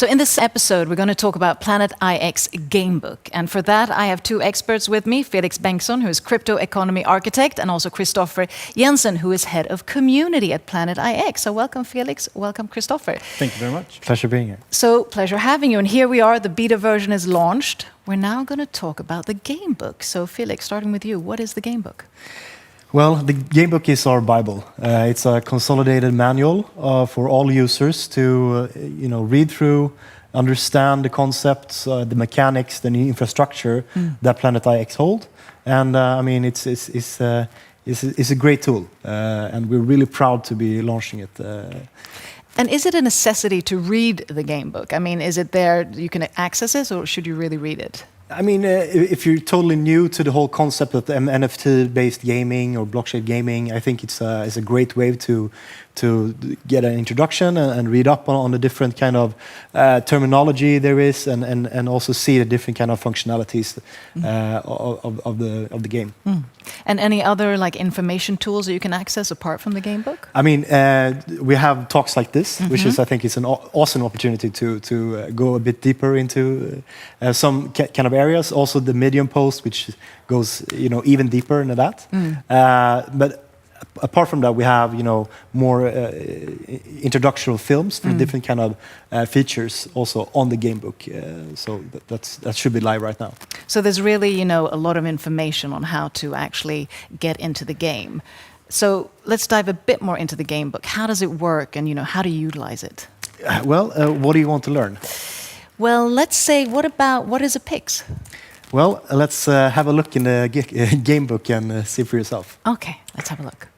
So in this episode, we're going to talk about Planet IX Gamebook. And for that, I have two experts with me, Felix Bengtsson, who is crypto economy architect, and also Christopher Jensen, who is head of community at Planet IX. So welcome, Felix. Welcome, Christopher. Thank you very much. Pleasure being here. So pleasure having you. And here we are. The beta version is launched. We're now going to talk about the Gamebook. So Felix, starting with you, what is the Gamebook? Well, the Gamebook is our Bible. It's a consolidated manual for all users to, read through, understand the concepts, the mechanics, the new infrastructure that Planet IX hold. And it's a great tool, and we're really proud to be launching it. And is it a necessity to read the Gamebook? I mean, is it there, you can access it, or should you really read it? I mean, if you're totally new to the whole concept of NFT-based gaming or blockchain gaming, I think it's a great way to get an introduction and read up on the different kind of terminology there is, and also see the different kind of functionalities of the game. And any other information tools that you can access apart from the Gamebook? I mean, we have talks like this, which is, I think, it's an awesome opportunity to go a bit deeper into some kind of areas. Also, the Medium post, which goes even deeper into that. But apart from that, we have more introductory films for different kind of features also on the Gamebook. So that should be live right now. So there's really a lot of information on how to actually get into the game. So let's dive a bit more into the Gamebook. How does it work, and how do you utilize it? Well, what do you want to learn? Well, let's say, what is a PIX? Well, let's have a look in the Gamebook and see for yourself. Okay, let's have a look.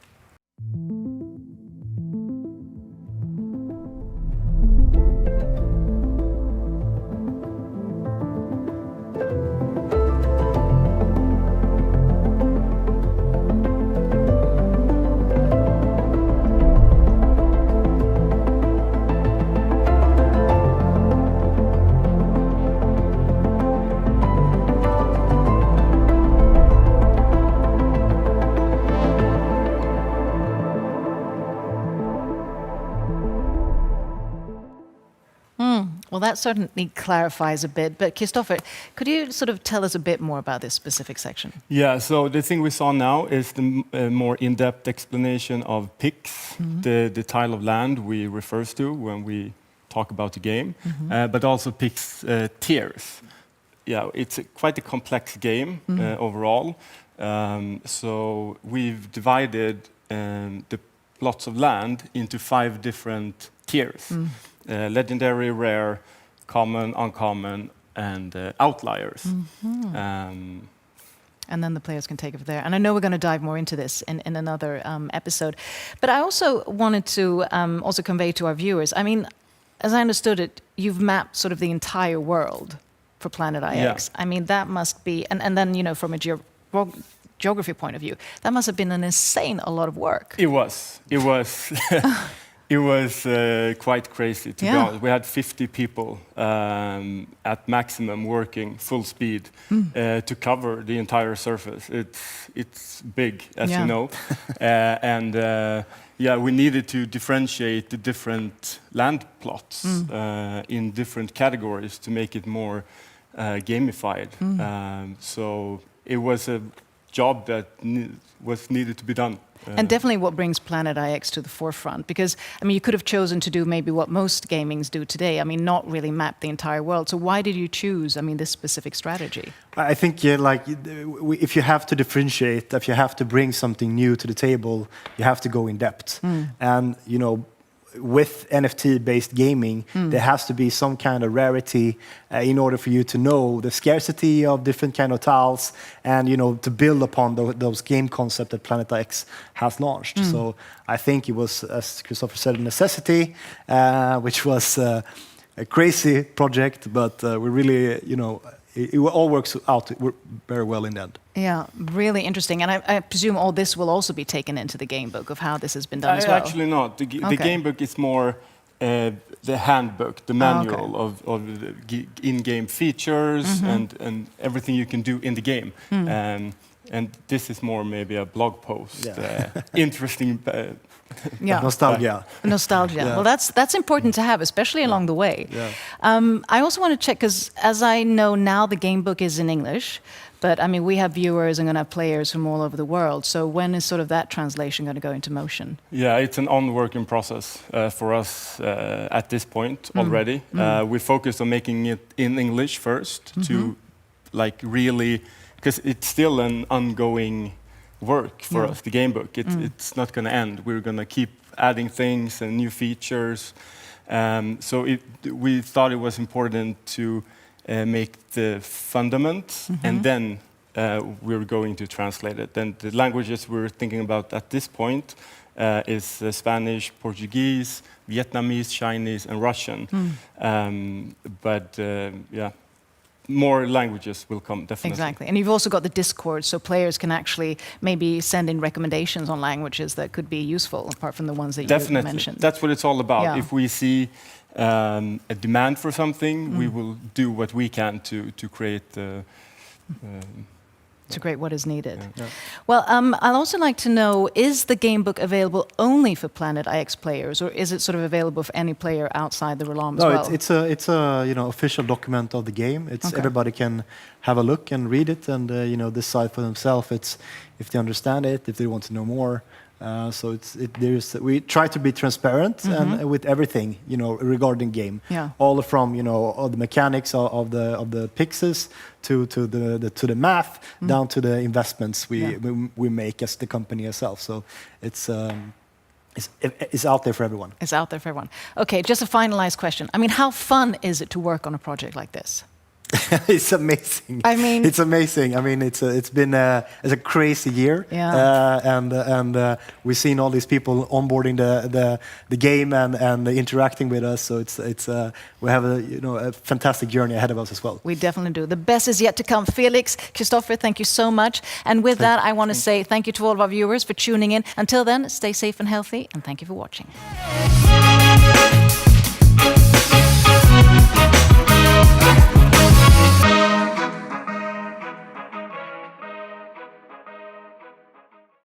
Well, that certainly clarifies a bit. But Christopher, could you sort of tell us a bit more about this specific section? Yeah, so the thing we saw now is the more in-depth explanation of PIX, the tile of land we refers to when we talk about the game, but also PIX tiers. Yeah, it's quite a complex game overall. So we've divided the plots of land into 5 different tiers. Legendary, rare, common, uncommon, and outliers. And then the players can take it from there. And I know we're going to dive more into this in another episode. But I also wanted to also convey to our viewers, I mean, as I understood it, you've mapped sort of the entire world for Planet IX. Yeah. I mean, that must be, and then, from a geography point of view, that must have been an insane a lot of work. It was. It was quite crazy, to be honest. We had 50 people at maximum working full speed to cover the entire surface. It's big, as you know. We needed to differentiate the different land plots in different categories to make it more gamified. So it was a job that was needed to be done. And definitely what brings Planet IX to the forefront, because I mean, you could have chosen to do maybe what most gamings do today. I mean, not really map the entire world. So why did you choose, this specific strategy? I think, if you have to differentiate, if you have to bring something new to the table, you have to go in depth. And, with NFT-based gaming, there has to be some kind of rarity in order for you to know the scarcity of different kind of tiles, and to build upon those game concepts that Planet IX has launched. So I think it was, as Christopher said, a necessity, which was a crazy project, but we really, it all works out very well in the end. Yeah, really interesting. And I presume all this will also be taken into the Gamebook of how this has been done as well? Actually not. The Gamebook is more the handbook, the manual of the in-game features and everything you can do in the game. and this is more maybe a blog post, interesting. Nostalgia. Nostalgia. Yeah. Well, that's important to have, especially along the way. Yeah. I also want to check, because as I know now, the game book is in English, but I mean, we have viewers and going to have players from all over the world. So when is sort of that translation going to go into motion? Yeah, it's an on-working process for us at this point already. We focused on making it in English first to like really, because it's still an ongoing work for us, the game book. It's not going to end. We're going to keep adding things and new features. So we thought it was important to make the fundament, and then we're going to translate it. And the languages we're thinking about at this point is Spanish, Portuguese, Vietnamese, Chinese, and Russian. Yeah, more languages will come, definitely. Exactly. And you've also got the Discord, so players can actually maybe send in recommendations on languages that could be useful, apart from the ones that you mentioned. That's what it's all about. Yeah. If we see a demand for something, we will do what we can to create to create what is needed. Yeah. Well, I'll also like to know, is the game book available only for Planet IX players, or is it sort of available for any player outside the realm as well? No, it's a official document of the game. It's everybody can have a look and read it and decide for themselves. It's if they understand it, if they want to know more. So we try to be transparent and with everything regarding game, all from all the mechanics of the pixels to the math down to the investments we make as the company itself. So it's out there for everyone. It's out there for everyone. Okay, just a finalized question. I mean, how fun is it to work on a project like this? It's amazing. I mean, it's amazing. I mean, it's been a crazy year, and we've seen all these people onboarding the game and interacting with us. So we have a fantastic journey ahead of us as well. We definitely do. The best is yet to come. Felix, Christopher, thank you so much. And with that, I want to say thank you to all of our viewers for tuning in. Until then, stay safe and healthy, and thank you for watching.